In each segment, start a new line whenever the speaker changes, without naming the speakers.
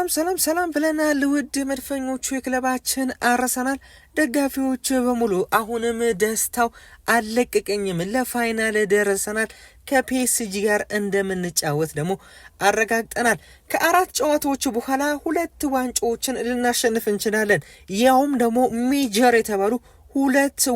ሰላም ብለናል ውድ መድፈኞቹ የክለባችን አርሰናል ደጋፊዎች በሙሉ አሁንም ደስታው አለቀቀኝም። ለፋይናል ደርሰናል። ከፒኤስጂ ጋር እንደምንጫወት ደግሞ አረጋግጠናል። ከአራት ጨዋታዎች በኋላ 2 ዋንጫዎችን ልናሸንፍ እንችላለን። ያውም ደግሞ ሜጀር የተባሉ 2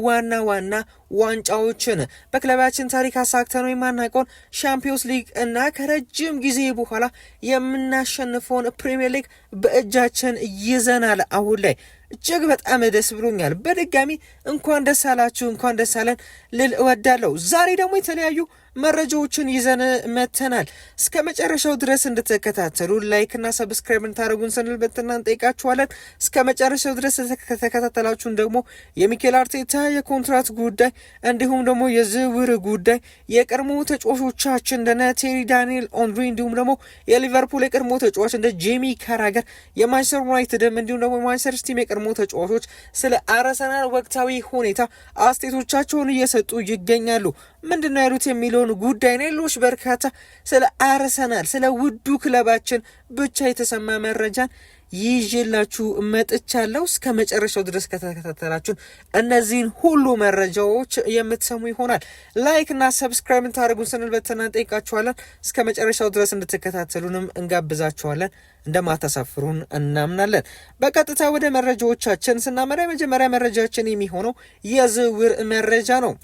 ዋና ዋንጫዎችን በክለባችን ታሪክ አሳክተነው የማናውቀውን ሻምፒዮንስ ሊግ እና ከረጅም ጊዜ በኋላ የምናሸንፈውን ፕሪሚየር ሊግ በእጃችን ይዘናል። አሁን ላይ እጅግ በጣም ደስ ብሎኛል። በድጋሚ እንኳን ደስ አላችሁ፣ እንኳን ደስ አለን ልል እወዳለሁ። ዛሬ ደግሞ የተለያዩ መረጃዎችን ይዘን መተናል። እስከ መጨረሻው ድረስ እንድትከታተሉ ላይክ እና ሰብስክራይብ እንታደርጉን ስንል በትህትና እንጠይቃችኋለን። እስከ መጨረሻው ድረስ ተከታተላችሁን ደግሞ የሚኬል አርቴታ የኮንትራት ጉዳይ እንዲሁም ደግሞ የዝውውር ጉዳይ የቀድሞ ተጫዋቾቻችን እንደነ ቴሪ ዳንኤል ኦንሪ እንዲሁም ደግሞ የሊቨርፑል የቀድሞ ተጫዋች እንደ ጄሚ ካራገር የማንቸስተር ዩናይትድም እንዲሁም ደግሞ የማንቸስተር ሲቲ የቀድሞ ተጫዋቾች ስለ አርሰናል ወቅታዊ ሁኔታ አስተያየቶቻቸውን እየሰጡ ይገኛሉ። ምንድነው ያሉት የሚለውን ጉዳይ ነው። ሌሎች በርካታ ስለ አርሰናል ስለ ውዱ ክለባችን ብቻ የተሰማ መረጃን ይዤላችሁ መጥቻለሁ። እስከ መጨረሻው ድረስ ከተከታተላችሁን እነዚህን ሁሉ መረጃዎች የምትሰሙ ይሆናል። ላይክ እና ሰብስክራይብ እንታደርጉን ስንል በትህትና እንጠይቃችኋለን። እስከ መጨረሻው ድረስ እንድትከታተሉንም እንጋብዛችኋለን። እንደማታሳፍሩን እናምናለን። በቀጥታ ወደ መረጃዎቻችን ስናመራ የመጀመሪያ መረጃችን የሚሆነው የዝውውር መረጃ ነው።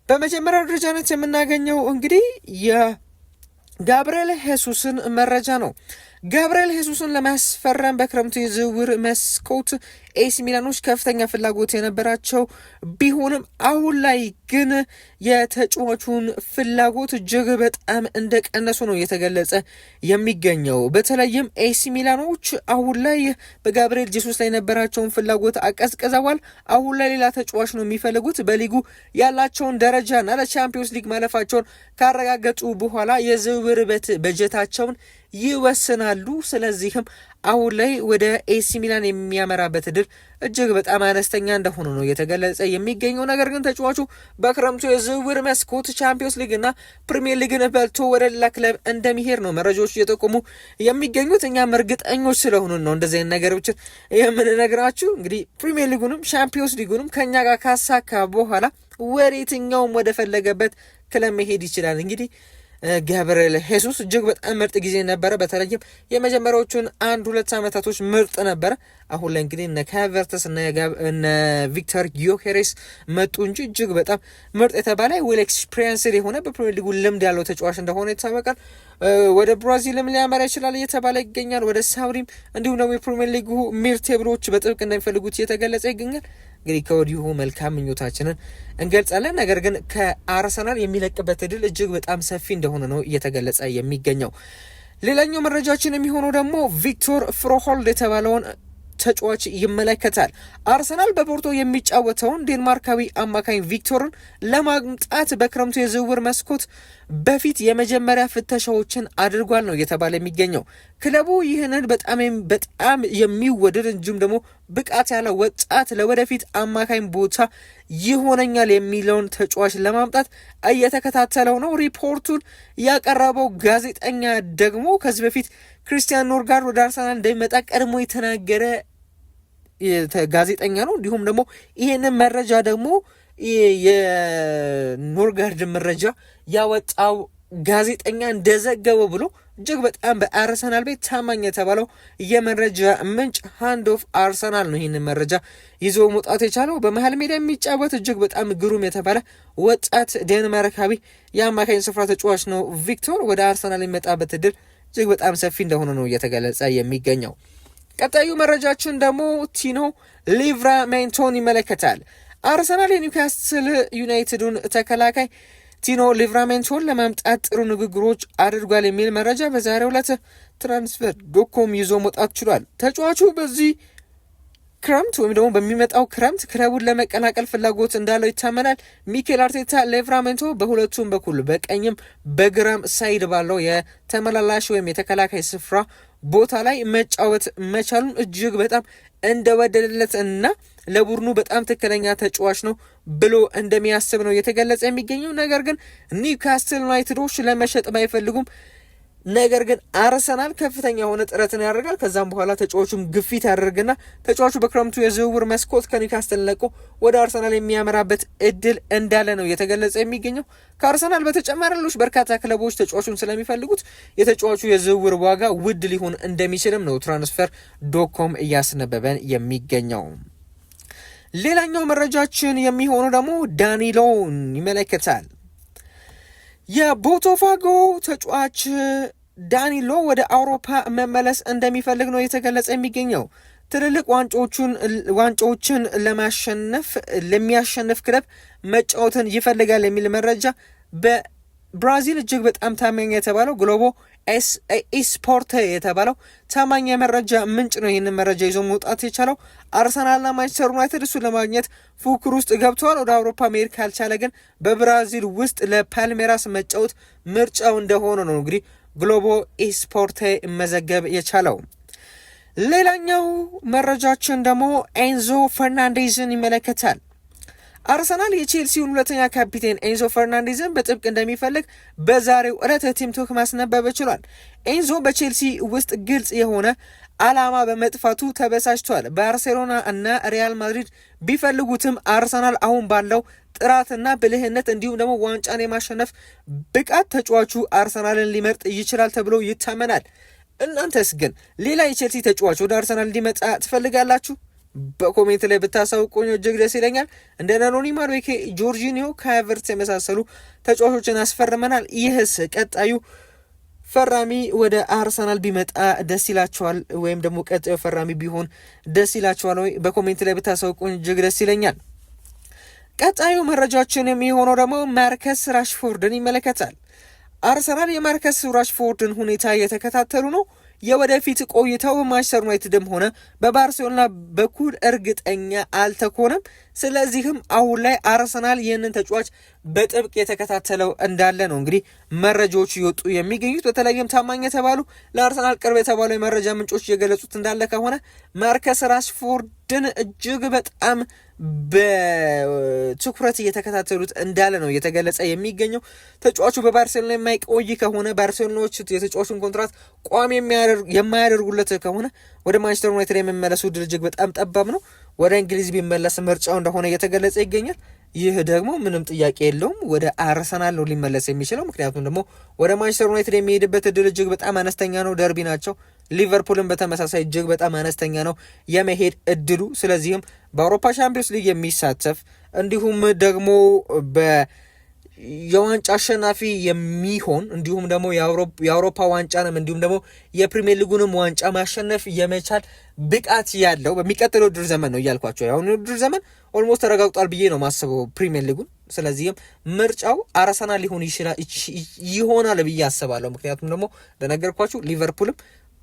በመጀመሪያ ደረጃነት የምናገኘው እንግዲህ የጋብርኤል ሄሱስን መረጃ ነው። ጋብርኤል ሄሱስን ለማስፈረም በክረምቱ የዝውውር መስኮት ኤሲ ሚላኖች ከፍተኛ ፍላጎት የነበራቸው ቢሆንም አሁን ላይ ግን የተጫዋቹን ፍላጎት እጅግ በጣም እንደቀነሱ ነው እየተገለጸ የሚገኘው። በተለይም ኤሲ ሚላኖች አሁን ላይ በጋብርኤል ጄሱስ ላይ የነበራቸውን ፍላጎት አቀዝቅዘዋል። አሁን ላይ ሌላ ተጫዋች ነው የሚፈልጉት። በሊጉ ያላቸውን ደረጃና ለቻምፒዮንስ ሊግ ማለፋቸውን ካረጋገጡ በኋላ የዝውውር በጀታቸውን ይወስናሉ። ስለዚህም አሁን ላይ ወደ ኤሲ ሚላን የሚያመራበት እድል እጅግ በጣም አነስተኛ እንደሆነ ነው የተገለጸ የሚገኘው። ነገር ግን ተጫዋቹ በክረምቱ የዝውውር መስኮት ቻምፒዮንስ ሊግ እና ፕሪሚየር ሊግን በልቶ ወደ ሌላ ክለብ እንደሚሄድ ነው መረጃዎች እየጠቆሙ የሚገኙት። እኛም እርግጠኞች ስለሆኑ ነው እንደዚህ አይነት ነገሮችን የምንነግራችሁ። እንግዲህ ፕሪሚየር ሊጉንም ቻምፒዮንስ ሊጉንም ከኛ ጋር ካሳካ በኋላ ወደ የትኛውም ወደ ፈለገበት ክለብ መሄድ ይችላል። እንግዲህ ጋብርኤል ሄሱስ እጅግ በጣም ምርጥ ጊዜ ነበረ። በተለይም የመጀመሪያዎቹን 1-2 ዓመታቶች ምርጥ ነበረ። አሁን ላይ እንግዲህ እነ ካቨርተስ እነ ቪክተር ጊዮኬሬስ መጡ እንጂ እጅግ በጣም ምርጥ የተባለ ዌል ኤክስፒሪየንስድ የሆነ በፕሪሚየር ሊጉ ልምድ ያለው ተጫዋች እንደሆነ ይታወቃል። ወደ ብራዚልም ሊያመራ ይችላል እየተባለ ይገኛል። ወደ ሳውዲም እንዲሁም ደግሞ የፕሪሚየር ሊጉ ሚር ቴብሎች በጥብቅ እንደሚፈልጉት እየተገለጸ ይገኛል። እንግዲህ ከወዲሁ መልካም ምኞታችንን እንገልጻለን። ነገር ግን ከአርሰናል የሚለቅበት እድል እጅግ በጣም ሰፊ እንደሆነ ነው እየተገለጸ የሚገኘው። ሌላኛው መረጃችን የሚሆነው ደግሞ ቪክቶር ፍሮሆልድ የተባለውን ተጫዋች ይመለከታል። አርሰናል በፖርቶ የሚጫወተውን ዴንማርካዊ አማካኝ ቪክቶርን ለማምጣት በክረምቱ የዝውውር መስኮት በፊት የመጀመሪያ ፍተሻዎችን አድርጓል ነው እየተባለ የሚገኘው። ክለቡ ይህንን በጣም የሚወደድ እንዲሁም ደግሞ ብቃት ያለው ወጣት ለወደፊት አማካኝ ቦታ ይሆነኛል የሚለውን ተጫዋች ለማምጣት እየተከታተለው ነው። ሪፖርቱን ያቀረበው ጋዜጠኛ ደግሞ ከዚህ በፊት ክሪስቲያን ኖርጋርድ ወደ አርሰናል እንደሚመጣ ቀድሞ የተናገረ ጋዜጠኛ ነው። እንዲሁም ደግሞ ይህንን መረጃ ደግሞ የኖርጋርድ መረጃ ያወጣው ጋዜጠኛ እንደዘገበው ብሎ እጅግ በጣም በአርሰናል ቤት ታማኝ የተባለው የመረጃ ምንጭ ሃንድ ኦፍ አርሰናል ነው ይህንን መረጃ ይዞ መውጣት የቻለው። በመሀል ሜዳ የሚጫወት እጅግ በጣም ግሩም የተባለ ወጣት ዴንማርካዊ የአማካኝ ስፍራ ተጫዋች ነው ቪክቶር። ወደ አርሰናል የሚመጣበት እድል እጅግ በጣም ሰፊ እንደሆነ ነው እየተገለጸ የሚገኘው። ቀጣዩ መረጃችን ደግሞ ቲኖ ሊቭራሜንቶን ይመለከታል። አርሰናል የኒውካስትል ዩናይትዱን ተከላካይ ቲኖ ሊቭራሜንቶን ለማምጣት ጥሩ ንግግሮች አድርጓል የሚል መረጃ በዛሬው ዕለት ትራንስፈር ዶኮም ይዞ መውጣት ችሏል። ተጫዋቹ በዚህ ክረምት ወይም ደግሞ በሚመጣው ክረምት ክለቡን ለመቀላቀል ፍላጎት እንዳለው ይታመናል። ሚኬል አርቴታ ሊቭራሜንቶ በሁለቱም በኩል በቀኝም በግራም ሳይድ ባለው የተመላላሽ ወይም የተከላካይ ስፍራ ቦታ ላይ መጫወት መቻሉን እጅግ በጣም እንደወደደለት እና ለቡድኑ በጣም ትክክለኛ ተጫዋች ነው ብሎ እንደሚያስብ ነው የተገለጸ የሚገኘው። ነገር ግን ኒውካስትል ዩናይትዶች ለመሸጥ ባይፈልጉም ነገር ግን አርሰናል ከፍተኛ የሆነ ጥረትን ያደርጋል። ከዛም በኋላ ተጫዋቹም ግፊት ያደርግና ተጫዋቹ በክረምቱ የዝውውር መስኮት ከኒውካስትል ለቆ ወደ አርሰናል የሚያመራበት እድል እንዳለ ነው የተገለጸ የሚገኘው። ከአርሰናል በተጨማሪ ሌሎች በርካታ ክለቦች ተጫዋቹን ስለሚፈልጉት የተጫዋቹ የዝውውር ዋጋ ውድ ሊሆን እንደሚችልም ነው ትራንስፈር ዶኮም እያስነበበን የሚገኘው። ሌላኛው መረጃችን የሚሆነው ደግሞ ዳኒሎን ይመለከታል። የቦታፎጎ ተጫዋች ዳኒሎ ወደ አውሮፓ መመለስ እንደሚፈልግ ነው የተገለጸ የሚገኘው። ትልልቅ ዋንጫዎችን ለሚያሸንፍ ክለብ መጫወትን ይፈልጋል የሚል መረጃ በብራዚል እጅግ በጣም ታማኝ የተባለው ግሎቦ ኢስፖርት የተባለው ታማኝ የመረጃ ምንጭ ነው ይህንን መረጃ ይዞ መውጣት የቻለው። አርሰናልና ማንቸስተር ዩናይትድ እሱን ለማግኘት ፉክክር ውስጥ ገብተዋል። ወደ አውሮፓ መሄድ ካልቻለ ግን በብራዚል ውስጥ ለፓልሜራስ መጫወት ምርጫው እንደሆነ ነው እንግዲህ ግሎቦ ኢስፖርት መዘገብ የቻለው። ሌላኛው መረጃችን ደግሞ ኤንዞ ፈርናንዴዝን ይመለከታል። አርሰናል የቼልሲውን ሁለተኛ ካፒቴን ኤንዞ ፈርናንዴዝን በጥብቅ እንደሚፈልግ በዛሬው ዕለት ቲም ቶክ ማስነበብ ችሏል። ኤንዞ በቼልሲ ውስጥ ግልጽ የሆነ ዓላማ በመጥፋቱ ተበሳጭቷል። ባርሴሎና እና ሪያል ማድሪድ ቢፈልጉትም አርሰናል አሁን ባለው ጥራትና ብልህነት እንዲሁም ደግሞ ዋንጫን የማሸነፍ ብቃት ተጫዋቹ አርሰናልን ሊመርጥ ይችላል ተብሎ ይታመናል። እናንተስ ግን ሌላ የቼልሲ ተጫዋች ወደ አርሰናል እንዲመጣ ትፈልጋላችሁ? በኮሜንት ላይ ብታሳውቁኝ እጅግ ደስ ይለኛል። እንደ ናኖኒ ማዱዌኬ፣ ጆርጂኒዮ፣ ካቨርትስ የመሳሰሉ ተጫዋቾችን አስፈርመናል። ይህስ ቀጣዩ ፈራሚ ወደ አርሰናል ቢመጣ ደስ ይላቸዋል ወይም ደግሞ ቀጣዩ ፈራሚ ቢሆን ደስ ይላቸዋል ወይ? በኮሜንት ላይ ብታሳውቁኝ እጅግ ደስ ይለኛል። ቀጣዩ መረጃችን የሚሆነው ደግሞ ማርከስ ራሽፎርድን ይመለከታል። አርሰናል የማርከስ ራሽፎርድን ሁኔታ እየተከታተሉ ነው። የወደፊት ቆይታው ማንቸስተር ዩናይትድም ሆነ በባርሴሎና በኩል እርግጠኛ አልተኮነም። ስለዚህም አሁን ላይ አርሰናል ይህንን ተጫዋች በጥብቅ የተከታተለው እንዳለ ነው እንግዲህ መረጃዎች ይወጡ የሚገኙት። በተለይም ታማኝ የተባሉ ለአርሰናል ቅርብ የተባሉ የመረጃ ምንጮች የገለጹት እንዳለ ከሆነ ማርከስ ራሽፎርድን እጅግ በጣም በትኩረት እየተከታተሉት እንዳለ ነው እየተገለጸ የሚገኘው። ተጫዋቹ በባርሴሎና የማይቆይ ከሆነ ባርሴሎናዎች የተጫዋቹን ኮንትራት ቋሚ የማያደርጉለት ከሆነ ወደ ማንቸስተር ዩናይትድ የሚመለሱ ዕድል እጅግ በጣም ጠባብ ነው። ወደ እንግሊዝ ቢመለስ ምርጫው እንደሆነ እየተገለጸ ይገኛል። ይህ ደግሞ ምንም ጥያቄ የለውም ወደ አርሰናል ነው ሊመለስ የሚችለው። ምክንያቱም ደግሞ ወደ ማንቸስተር ዩናይትድ የሚሄድበት ዕድል እጅግ በጣም አነስተኛ ነው። ደርቢ ናቸው። ሊቨርፑልን በተመሳሳይ እጅግ በጣም አነስተኛ ነው የመሄድ እድሉ። ስለዚህም በአውሮፓ ሻምፒዮንስ ሊግ የሚሳተፍ እንዲሁም ደግሞ የዋንጫ አሸናፊ የሚሆን እንዲሁም ደግሞ የአውሮፓ ዋንጫንም እንዲሁም ደግሞ የፕሪሚየር ሊጉንም ዋንጫ ማሸነፍ የመቻል ብቃት ያለው በሚቀጥለው ውድድር ዘመን ነው እያልኳቸው። ያሁን ውድድር ዘመን ኦልሞስት ተረጋግጧል ብዬ ነው ማስበው ፕሪሚየር ሊጉን። ስለዚህም ምርጫው አርሰናል ይሆናል ብዬ አስባለሁ። ምክንያቱም ደግሞ እንደነገርኳችሁ ሊቨርፑልም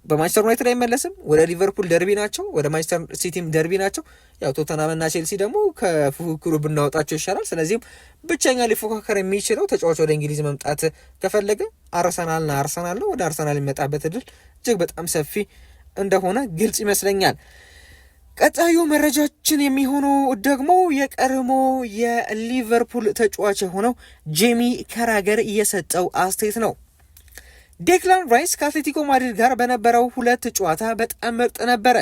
በማንቸስተር ዩናይትድ አይመለስም። ወደ ሊቨርፑል ደርቢ ናቸው፣ ወደ ማንቸስተር ሲቲም ደርቢ ናቸው። ያው ቶተናምና ቼልሲ ደግሞ ከፉክክሩ ብናወጣቸው ይሻላል። ስለዚህም ብቸኛ ሊፎካከር የሚችለው ተጫዋች ወደ እንግሊዝ መምጣት ከፈለገ አርሰናል ነው። ወደ አርሰናል የሚመጣበት እድል እጅግ በጣም ሰፊ እንደሆነ ግልጽ ይመስለኛል። ቀጣዩ መረጃችን የሚሆነው ደግሞ የቀድሞ የሊቨርፑል ተጫዋች የሆነው ጄሚ ካራገር እየሰጠው አስተያየት ነው። ዴክላን ራይስ ከአትሌቲኮ ማድሪድ ጋር በነበረው 2 ጨዋታ በጣም ምርጥ ነበረ።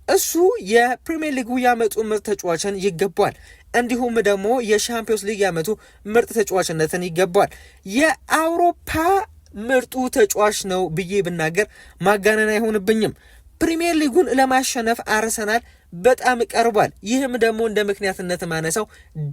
እሱ የፕሪሚየር ሊጉ ያመጡ ምርጥ ተጫዋችን ይገባል። እንዲሁም ደግሞ የሻምፒዮንስ ሊግ ያመጡ ምርጥ ተጫዋችነትን ይገባል። የአውሮፓ ምርጡ ተጫዋች ነው ብዬ ብናገር ማጋነን አይሆንብኝም። ፕሪሚየር ሊጉን ለማሸነፍ አርሰናል በጣም ቀርቧል። ይህም ደግሞ እንደ ምክንያትነት ማነሳው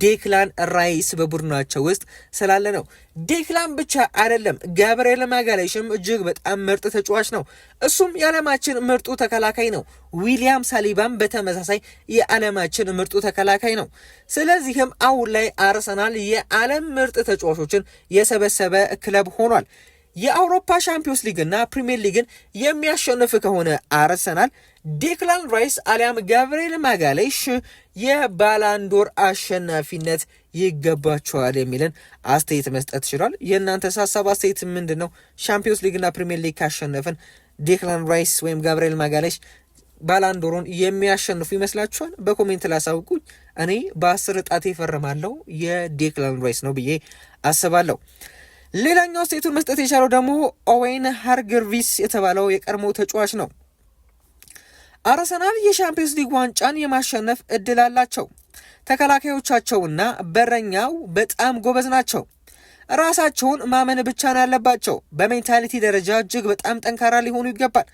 ዴክላን ራይስ በቡድናቸው ውስጥ ስላለ ነው። ዴክላን ብቻ አይደለም፣ ጋብርኤል ማጋሌሽም እጅግ በጣም ምርጥ ተጫዋች ነው። እሱም የዓለማችን ምርጡ ተከላካይ ነው። ዊሊያም ሳሊባም በተመሳሳይ የዓለማችን ምርጡ ተከላካይ ነው። ስለዚህም አሁን ላይ አርሰናል የዓለም ምርጥ ተጫዋቾችን የሰበሰበ ክለብ ሆኗል። የአውሮፓ ሻምፒዮንስ ሊግና ፕሪሚየር ሊግን የሚያሸንፍ ከሆነ አርሰናል ዴክላን ራይስ አሊያም ጋብርኤል ማጋሌሽ የባላንዶር አሸናፊነት ይገባቸዋል የሚልን አስተያየት መስጠት ይችላል። የእናንተ ሀሳብ አስተያየት ምንድን ነው? ሻምፒዮንስ ሊግና ፕሪሚየር ሊግ ካሸነፍን ዴክላን ራይስ ወይም ጋብርኤል ማጋሌሽ ባላንዶሮን የሚያሸንፉ ይመስላችኋል? በኮሜንት ላሳውቁኝ። እኔ በ10 ጣቴ ፈርማለሁ የዴክላን ራይስ ነው ብዬ አስባለሁ። ሌላኛው አስተያየቱን መስጠት የቻለው ደግሞ ኦዌን ሃርግርቪስ የተባለው የቀድሞ ተጫዋች ነው። አርሰናል የሻምፒዮንስ ሊግ ዋንጫን የማሸነፍ እድል አላቸው። ተከላካዮቻቸውና በረኛው በጣም ጎበዝ ናቸው። ራሳቸውን ማመን ብቻ ነው ያለባቸው። በሜንታሊቲ ደረጃ እጅግ በጣም ጠንካራ ሊሆኑ ይገባል።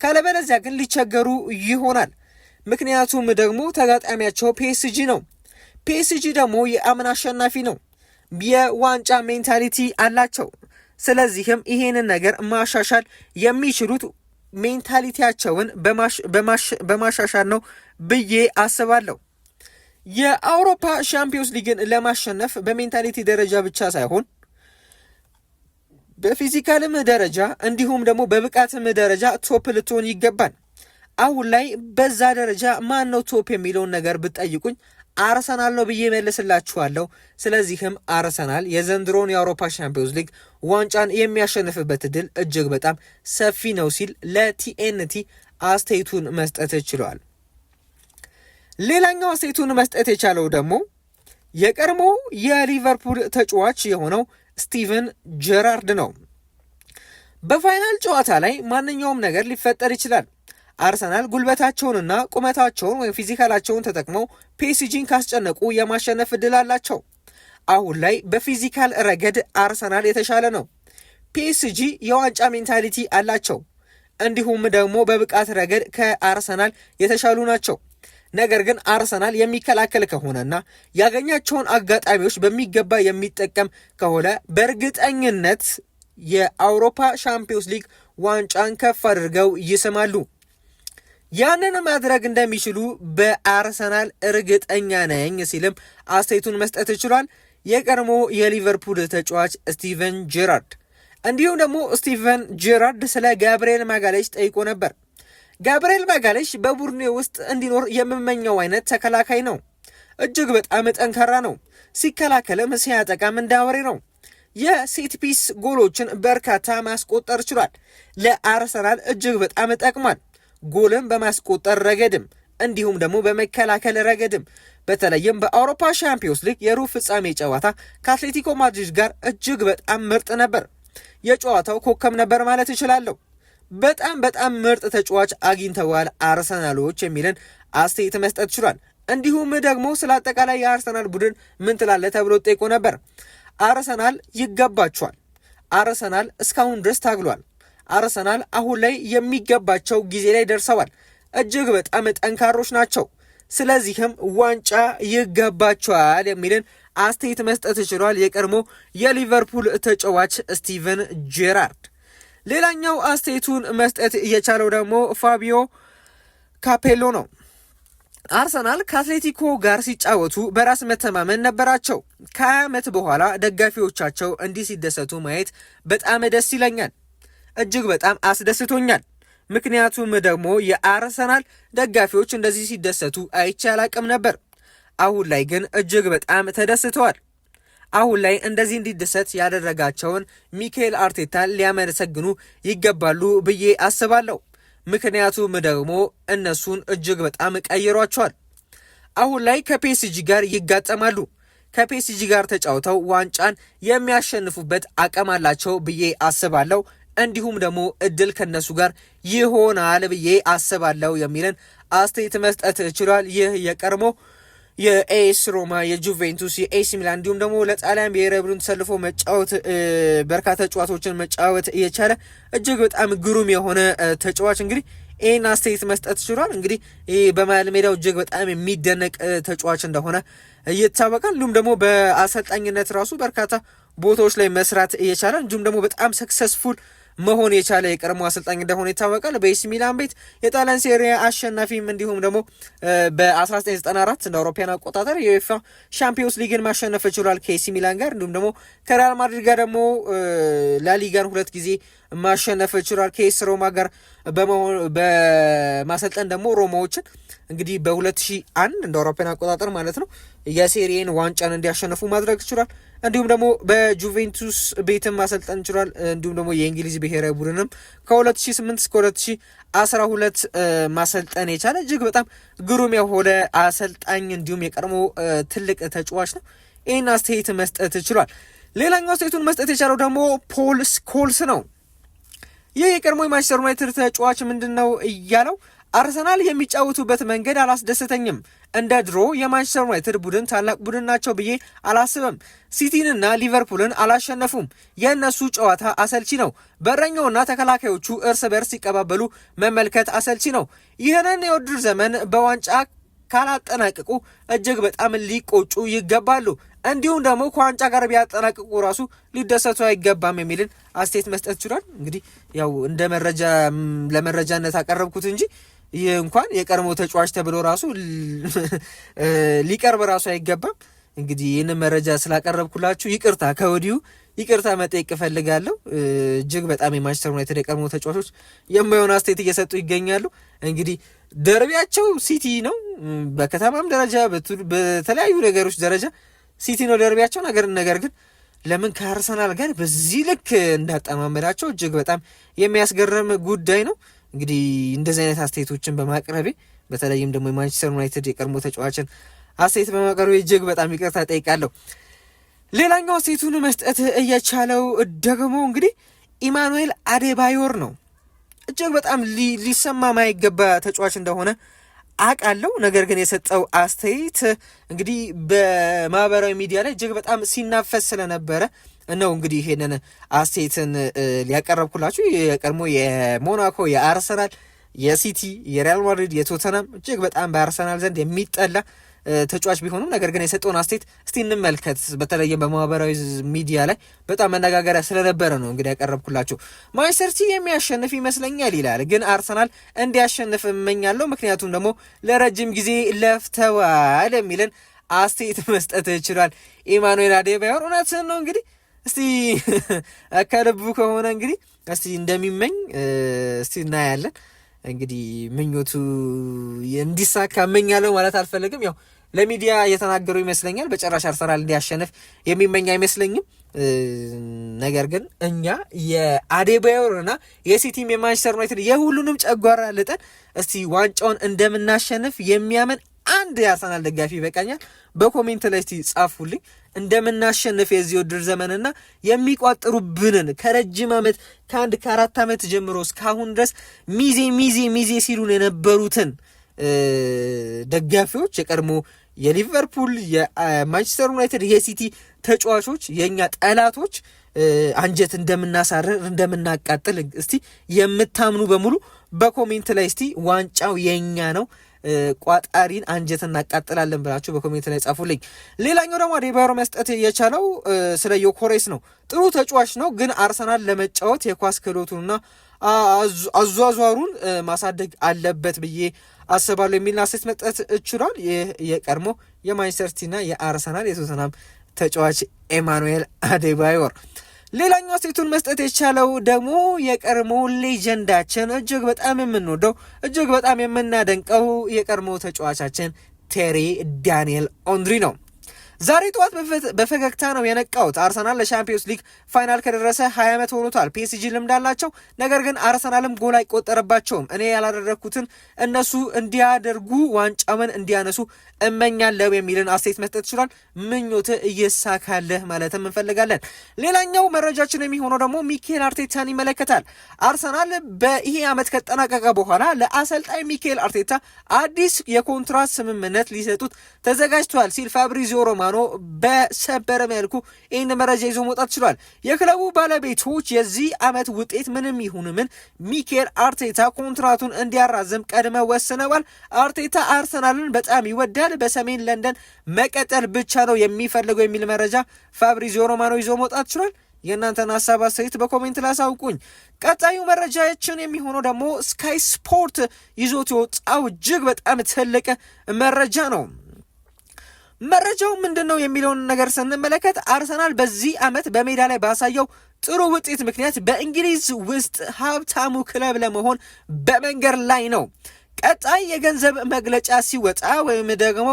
ካለበለዚያ ግን ሊቸገሩ ይሆናል። ምክንያቱም ደግሞ ተጋጣሚያቸው ፒኤስጂ ነው። ፒኤስጂ ደግሞ የአምና አሸናፊ ነው። የዋንጫ ሜንታሊቲ አላቸው። ስለዚህም ይሄንን ነገር ማሻሻል የሚችሉት ሜንታሊቲያቸውን በማሻሻል ነው ብዬ አስባለሁ። የአውሮፓ ሻምፒዮንስ ሊግን ለማሸነፍ በሜንታሊቲ ደረጃ ብቻ ሳይሆን በፊዚካልም ደረጃ እንዲሁም ደግሞ በብቃትም ደረጃ ቶፕ ልትሆን ይገባል። አሁን ላይ በዛ ደረጃ ማን ነው ቶፕ የሚለውን ነገር ብትጠይቁኝ አርሰናል ነው ብዬ መልስላችኋለሁ። ስለዚህም አርሰናል የዘንድሮን የአውሮፓ ሻምፒዮንስ ሊግ ዋንጫን የሚያሸንፍበት እድል እጅግ በጣም ሰፊ ነው ሲል ለቲኤንቲ አስተያየቱን መስጠት ችሏል። ሌላኛው አስተያየቱን መስጠት የቻለው ደግሞ የቀድሞ የሊቨርፑል ተጫዋች የሆነው ስቲቨን ጀራርድ ነው። በፋይናል ጨዋታ ላይ ማንኛውም ነገር ሊፈጠር ይችላል። አርሰናል ጉልበታቸውንና ቁመታቸውን ወይም ፊዚካላቸውን ተጠቅመው ፒኤስጂን ካስጨነቁ የማሸነፍ እድል አላቸው። አሁን ላይ በፊዚካል ረገድ አርሰናል የተሻለ ነው። ፒኤስጂ የዋንጫ ሜንታሊቲ አላቸው። እንዲሁም ደግሞ በብቃት ረገድ ከአርሰናል የተሻሉ ናቸው። ነገር ግን አርሰናል የሚከላከል ከሆነና ያገኛቸውን አጋጣሚዎች በሚገባ የሚጠቀም ከሆነ በእርግጠኝነት የአውሮፓ ሻምፒዮንስ ሊግ ዋንጫን ከፍ አድርገው ይስማሉ። ያንን ማድረግ እንደሚችሉ በአርሰናል እርግጠኛ ነኝ ሲልም አስተያየቱን መስጠት ችሏል። የቀድሞ የሊቨርፑል ተጫዋች ስቲቨን ጄራርድ። እንዲሁም ደግሞ ስቲቨን ጄራርድ ስለ ጋብርኤል ማጋሌሽ ጠይቆ ነበር። ጋብርኤል ማጋሌሽ በቡድኔ ውስጥ እንዲኖር የምመኘው አይነት ተከላካይ ነው። እጅግ በጣም ጠንካራ ነው። ሲከላከልም ሲያጠቃም እንዳወሬ ነው። የሴት ፒስ ጎሎችን በርካታ ማስቆጠር ችሏል። ለአርሰናል እጅግ በጣም ጠቅሟል። ጎልን በማስቆጠር ረገድም እንዲሁም ደግሞ በመከላከል ረገድም በተለይም በአውሮፓ ሻምፒዮንስ ሊግ የሩብ ፍጻሜ ጨዋታ ከአትሌቲኮ ማድሪድ ጋር እጅግ በጣም ምርጥ ነበር። የጨዋታው ኮከብ ነበር ማለት እችላለሁ። በጣም ምርጥ ተጫዋች አግኝተዋል አርሰናሎች የሚልን አስተያየት መስጠት ችሏል። እንዲሁም ደግሞ ስለ አጠቃላይ የአርሰናል ቡድን ምን ትላለህ ተብሎ ጠይቆ ነበር። አርሰናል ይገባቸዋል። አርሰናል እስካሁን ድረስ ታግሏል። አርሰናል አሁን ላይ የሚገባቸው ጊዜ ላይ ደርሰዋል። እጅግ በጣም ጠንካሮች ናቸው። ስለዚህም ዋንጫ ይገባቸዋል የሚልን አስተያየት መስጠት ችሏል የቀድሞ የሊቨርፑል ተጫዋች ስቲቨን ጄራርድ። ሌላኛው አስተያየቱን መስጠት የቻለው ደግሞ ፋቢዮ ካፔሎ ነው። አርሰናል ከአትሌቲኮ ጋር ሲጫወቱ በራስ መተማመን ነበራቸው። ከ20 ዓመት በኋላ ደጋፊዎቻቸው እንዲህ ሲደሰቱ ማየት በጣም ደስ ይለኛል። እጅግ በጣም አስደስቶኛል። ምክንያቱም ደግሞ የአርሰናል ደጋፊዎች እንደዚህ ሲደሰቱ አይቼ አላቅም ነበር። አሁን ላይ ግን እጅግ በጣም ተደስተዋል። አሁን ላይ እንደዚህ እንዲደሰት ያደረጋቸውን ሚካኤል አርቴታን ሊያመሰግኑ ይገባሉ ብዬ አስባለሁ። ምክንያቱም ደግሞ እነሱን እጅግ በጣም ቀይሯቸዋል። አሁን ላይ ከፒኤስጂ ጋር ይጋጠማሉ። ከፒኤስጂ ጋር ተጫውተው ዋንጫን የሚያሸንፉበት አቅም አላቸው ብዬ አስባለሁ። እንዲሁም ደግሞ እድል ከነሱ ጋር ይሆናል ብዬ አስባለሁ የሚልን አስተያየት መስጠት ችሏል። ይህ የቀድሞ የኤስ ሮማ፣ የጁቬንቱስ፣ የኤሲ ሚላን እንዲሁም ደግሞ ለጣሊያን ብሔራዊ ቡድን ተሰልፎ መጫወት በርካታ ጨዋታዎችን መጫወት እየቻለ እጅግ በጣም ግሩም የሆነ ተጫዋች እንግዲህ ይህን አስተያየት መስጠት ችሏል። እንግዲህ በመሃል ሜዳው እጅግ በጣም የሚደነቅ ተጫዋች እንደሆነ ይታወቃል። እንዲሁም ደግሞ በአሰልጣኝነት ራሱ በርካታ ቦታዎች ላይ መስራት እየቻለ እንዲሁም ደግሞ በጣም ሰክሰስፉል መሆን የቻለ የቀድሞ አሰልጣኝ እንደሆነ ይታወቃል። በኤሲ ሚላን ቤት የጣሊያን ሴሪያ አሸናፊም እንዲሁም ደግሞ በ1994 እንደ አውሮፓውያን አቆጣጠር የዩኤፋ ሻምፒዮንስ ሊግን ማሸነፍ ችሏል ከኤሲ ሚላን ጋር። እንዲሁም ደግሞ ከሪያል ማድሪድ ጋር ደግሞ ላሊጋን 2 ጊዜ ማሸነፍ ችሏል። ከኤስ ሮማ ጋር በማሰልጠን ደግሞ ሮማዎችን እንግዲህ በ2001 እንደ አውሮፓውያን አቆጣጠር ማለት ነው የሴሪኤን ዋንጫን እንዲያሸነፉ ማድረግ ችሏል። እንዲሁም ደግሞ በጁቬንቱስ ቤትም ማሰልጠን ችሏል። እንዲሁም ደግሞ የእንግሊዝ ብሔራዊ ቡድንም ከ2008 እስከ 2012 ማሰልጠን የቻለ እጅግ በጣም ግሩም የሆነ አሰልጣኝ እንዲሁም የቀድሞ ትልቅ ተጫዋች ነው። ይህን አስተያየት መስጠት ችሏል። ሌላኛው አስተያየቱን መስጠት የቻለው ደግሞ ፖል ስኮልስ ነው። ይህ የቀድሞ የማንቸስተር ዩናይትድ ተጫዋች ምንድነው እያለው አርሰናል የሚጫወቱበት መንገድ አላስደሰተኝም። እንደ ድሮ የማንቸስተር ዩናይትድ ቡድን ታላቅ ቡድን ናቸው ብዬ አላስብም። ሲቲንና ሊቨርፑልን አላሸነፉም። የእነሱ ጨዋታ አሰልቺ ነው። በረኛውና ተከላካዮቹ እርስ በርስ ሲቀባበሉ መመልከት አሰልቺ ነው። ይህንን የውድድር ዘመን በዋንጫ ካላጠናቀቁ እጅግ በጣም ሊቆጩ ይገባሉ። እንዲሁም ደግሞ ከዋንጫ ጋር ቢያጠናቅቁ ራሱ ሊደሰቱ አይገባም የሚልን አስተያየት መስጠት ይችላል። እንግዲህ ያው እንደ ለመረጃነት አቀረብኩት እንጂ ይህ እንኳን የቀድሞ ተጫዋች ተብሎ ራሱ ሊቀርብ ራሱ አይገባም። እንግዲህ ይህንን መረጃ ስላቀረብኩላችሁ ከወዲሁ ይቅርታ መጠየቅ እፈልጋለሁ። እጅግ በጣም የማንቸስተር ዩናይትድ የቀድሞ ተጫዋቾች የማይሆን አስተያየት እየሰጡ ይገኛሉ። እንግዲህ ደርቢያቸው ሲቲ ነው፣ በከተማም ደረጃ በተለያዩ ነገሮች ደረጃ ሲቲ ነው ደርቢያቸው። ነገር ግን ለምን ከአርሰናል ጋር በዚህ ልክ እንዳጠማመዳቸው እጅግ በጣም የሚያስገርም ጉዳይ ነው። እንግዲህ እንደዚህ አይነት አስተያየቶችን በማቅረቤ በተለይም ደግሞ የማንቸስተር ዩናይትድ የቀድሞ ተጫዋችን አስተያየት በማቅረቤ እጅግ በጣም ይቅርታ ጠይቃለሁ። ሌላኛው አስተያየቱን መስጠት እየቻለው ደግሞ እንግዲህ ኢማኑኤል አዴባዮር ነው። እጅግ በጣም ሊሰማ ማይገባ ተጫዋች እንደሆነ አውቃለሁ። ነገር ግን የሰጠው አስተያየት እንግዲህ በማህበራዊ ሚዲያ ላይ እጅግ በጣም ሲናፈስ ስለነበረ ነው እንግዲህ ይሄንን አስተያየትን ሊያቀረብኩላችሁ። የቀድሞ የሞናኮ፣ የአርሰናል፣ የሲቲ፣ የሪያል ማድሪድ፣ የቶተናም እጅግ በጣም በአርሰናል ዘንድ የሚጠላ ተጫዋች ቢሆኑም ነገር ግን የሰጠውን አስተያየት እስቲ እንመልከት። በተለይም በማህበራዊ ሚዲያ ላይ በጣም መነጋገሪያ ስለነበረ ነው እንግዲህ ያቀረብኩላችሁ። ማንቸስተር ሲቲ የሚያሸንፍ ይመስለኛል ይላል፣ ግን አርሰናል እንዲያሸንፍ እመኛለሁ፣ ምክንያቱም ደግሞ ለረጅም ጊዜ ለፍተዋል የሚልን አስተያየት መስጠት ይችላል ኢማኑኤል አዴባዮር። እውነትን ነው እንግዲህ እስቲ ከልቡ ከሆነ እንግዲህ እስቲ እንደሚመኝ እስቲ እናያለን። እንግዲህ ምኞቱ እንዲሳካ እመኛለሁ ማለት አልፈልግም። ያው ለሚዲያ እየተናገሩ ይመስለኛል። በጭራሽ አርሰናል እንዲያሸንፍ የሚመኝ አይመስለኝም። ነገር ግን እኛ የአዴባዮርና የሲቲም የማንቸስተር ዩናይትድ የሁሉንም ጨጓራ ልጠን እስቲ ዋንጫውን እንደምናሸንፍ የሚያምን አንድ የአርሰናል ደጋፊ ይበቃኛል። በኮሜንት ላይ እስቲ ጻፉልኝ እንደምናሸንፍ የዚህ ውድድር ዘመንና የሚቋጥሩብንን ከረጅም ዓመት ከ4 ዓመት ጀምሮ እስካሁን ድረስ ሚዜ ሲሉን የነበሩትን ደጋፊዎች የቀድሞ የሊቨርፑል፣ የማንቸስተር ዩናይትድ፣ የሲቲ ተጫዋቾች የኛ ጠላቶች አንጀት እንደምናሳርር እንደምናቃጥል እስቲ የምታምኑ በሙሉ በኮሜንት ላይ እስቲ ዋንጫው የኛ ነው ቋጣሪን አንጀት እናቃጥላለን ብላችሁ በኮሜንት ላይ ጻፉልኝ። ሌላኛው ደግሞ አዴባዮር መስጠት የቻለው ስለ ዮኬሬስ ነው። ጥሩ ተጫዋች ነው፣ ግን አርሰናል ለመጫወት የኳስ ክህሎቱንና አዟዟሩን ማሳደግ አለበት ብዬ አስባለሁ የሚል አስተያየት መስጠት ችሏል። የቀድሞ የማንቸስተር ሲቲና የአርሰናል የቶተናም ተጫዋች ኢማኑኤል አዴባዮር። ሌላኛው አስተያየቱን መስጠት የቻለው ደግሞ የቀድሞ ሌጀንዳችን እጅግ በጣም የምንወደው እጅግ በጣም የምናደንቀው የቀድሞ ተጫዋቻችን ቴሪ ዳንኤል ኦንሪ ነው። ዛሬ ጠዋት በፈገግታ ነው የነቃውት። አርሰናል ለሻምፒዮንስ ሊግ ፋይናል ከደረሰ 20 ዓመት ሆኖታል። ፒኤስጂ ልምድ አላቸው፣ ነገር ግን አርሰናልም ጎል አይቆጠረባቸውም። እኔ ያላደረግኩትን እነሱ እንዲያደርጉ ዋንጫውን እንዲያነሱ እመኛለሁ የሚልን አስተያየት መስጠት ይችላል። ምኞት እየሳካለህ ማለትም እንፈልጋለን። ሌላኛው መረጃችን የሚሆነው ደግሞ ሚኬል አርቴታን ይመለከታል። አርሰናል በይሄ ዓመት ከጠናቀቀ በኋላ ለአሰልጣኝ ሚኬል አርቴታ አዲስ የኮንትራት ስምምነት ሊሰጡት ተዘጋጅቷል ሲል ፋብሪዚዮ ሮማኖ በሰበረ መልኩ ይህን መረጃ ይዞ መውጣት ችሏል። የክለቡ ባለቤቶች የዚህ ዓመት ውጤት ምንም ይሁን ምን ሚኬል አርቴታ ኮንትራቱን እንዲያራዝም ቀድመ ወስነዋል። አርቴታ አርሰናልን በጣም ይወዳል፣ በሰሜን ለንደን መቀጠል ብቻ ነው የሚፈልገው የሚል መረጃ ፋብሪዚዮ ሮማኖ ይዞ መውጣት ችሏል። የእናንተን ሀሳብ አስተያየት በኮሜንት ላይ አሳውቁኝ። ቀጣዩ መረጃችን የሚሆነው ደግሞ ስካይ ስፖርት ይዞት የወጣው እጅግ በጣም ትልቅ መረጃ ነው። መረጃው ምንድን ነው የሚለውን ነገር ስንመለከት አርሰናል በዚህ ዓመት በሜዳ ላይ ባሳየው ጥሩ ውጤት ምክንያት በእንግሊዝ ውስጥ ሀብታሙ ክለብ ለመሆን በመንገድ ላይ ነው። ቀጣይ የገንዘብ መግለጫ ሲወጣ ወይም ደግሞ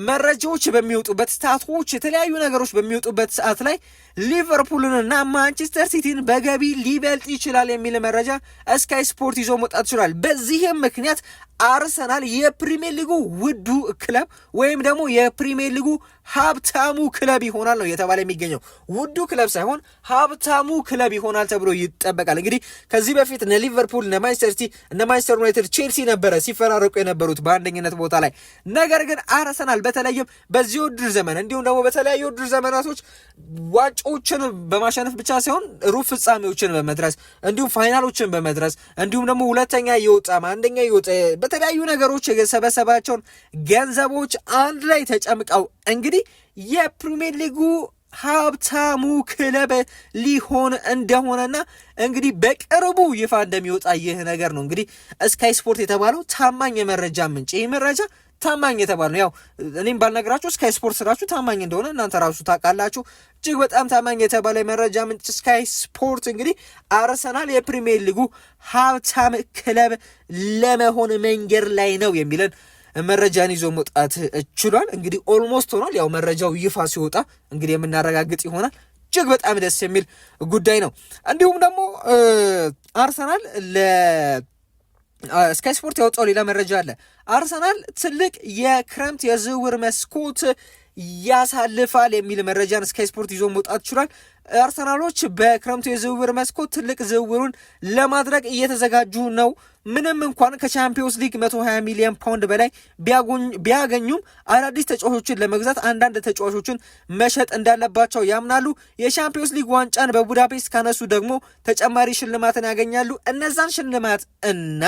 መረጃዎች በሚወጡበት ስታቶች የተለያዩ ነገሮች በሚወጡበት ሰዓት ላይ ሊቨርፑልንና ማንቸስተር ሲቲን በገቢ ሊበልጥ ይችላል የሚል መረጃ ስካይ ስፖርት ይዞ መውጣት ይችላል። በዚህም ምክንያት አርሰናል የፕሪሚየር ሊጉ ውዱ ክለብ ወይም ደግሞ የፕሪሚየር ሊጉ ሀብታሙ ክለብ ይሆናል ነው የተባለ የሚገኘው። ውዱ ክለብ ሳይሆን ሀብታሙ ክለብ ይሆናል ተብሎ ይጠበቃል። እንግዲህ ከዚህ በፊት እነ ሊቨርፑል፣ እነ ማንቸስተር ሲቲ፣ እነ ማንቸስተር ዩናይትድ፣ ቼልሲ ነበረ ሲፈራረቁ የነበሩት በአንደኝነት ቦታ ላይ። ነገር ግን አርሰናል በተለይም በዚህ ውድድር ዘመን እንዲሁም ደግሞ በተለያዩ ውድድር ዘመናቶች ዋንጫዎችን በማሸነፍ ብቻ ሳይሆን ሩብ ፍጻሜዎችን በመድረስ እንዲሁም ፋይናሎችን በመድረስ እንዲሁም ደግሞ ሁለተኛ የወጣ አንደኛ የወጣ በተለያዩ ነገሮች የሰበሰባቸውን ገንዘቦች አንድ ላይ ተጨምቀው እንግዲህ የፕሪሚየር ሊጉ ሀብታሙ ክለብ ሊሆን እንደሆነና እንግዲህ በቅርቡ ይፋ እንደሚወጣ ይህ ነገር ነው እንግዲህ ስካይ ስፖርት የተባለው ታማኝ የመረጃ ምንጭ። ይህ መረጃ ታማኝ የተባለ ነው። ያው እኔም ባልነግራችሁ ስካይ ስፖርት ስራችሁ ታማኝ እንደሆነ እናንተ ራሱ ታውቃላችሁ። እጅግ በጣም ታማኝ የተባለ የመረጃ ምንጭ ስካይ ስፖርት እንግዲህ አርሰናል የፕሪሚየር ሊጉ ሀብታም ክለብ ለመሆን መንገድ ላይ ነው የሚለን መረጃን ይዞ መውጣት ችሏል። እንግዲህ ኦልሞስት ሆኗል። ያው መረጃው ይፋ ሲወጣ እንግዲህ የምናረጋግጥ ይሆናል። እጅግ በጣም ደስ የሚል ጉዳይ ነው። እንዲሁም ደግሞ አርሰናል ስካይ ስፖርት ያወጣው ሌላ መረጃ አለ። አርሰናል ትልቅ የክረምት የዝውውር መስኮት ያሳልፋል የሚል መረጃን ስካይ ስፖርት ይዞ መውጣት ችሏል። አርሰናሎች በክረምቱ የዝውውር መስኮት ትልቅ ዝውውሩን ለማድረግ እየተዘጋጁ ነው። ምንም እንኳን ከቻምፒዮንስ ሊግ 120 ሚሊዮን ፓውንድ በላይ ቢያገኙም አዳዲስ ተጫዋቾችን ለመግዛት አንዳንድ ተጫዋቾችን መሸጥ እንዳለባቸው ያምናሉ። የቻምፒዮንስ ሊግ ዋንጫን በቡዳፔስት ካነሱ ደግሞ ተጨማሪ ሽልማትን ያገኛሉ። እነዛን ሽልማት እና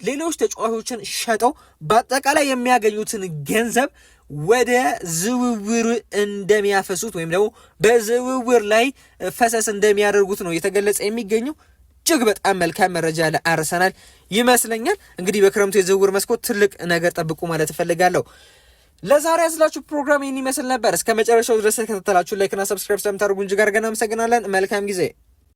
ሌሎች ተጫዋቾችን ሸጠው በአጠቃላይ የሚያገኙትን ገንዘብ ወደ ዝውውር እንደሚያፈሱት ወይም ደግሞ በዝውውር ላይ ፈሰስ እንደሚያደርጉት ነው የተገለጸ የሚገኘው። እጅግ በጣም መልካም መረጃ ለአርሰናል ይመስለኛል። እንግዲህ በክረምቱ የዝውውር መስኮት ትልቅ ነገር ጠብቁ ማለት እፈልጋለሁ። ለዛሬ ያስላችሁ ፕሮግራም ይህን ይመስል ነበር። እስከ መጨረሻው ድረስ ከተከታተላችሁ ላይክና ሰብስክራይብ ስለምታደርጉ እጅግ አድርገን አመሰግናለን። መልካም ጊዜ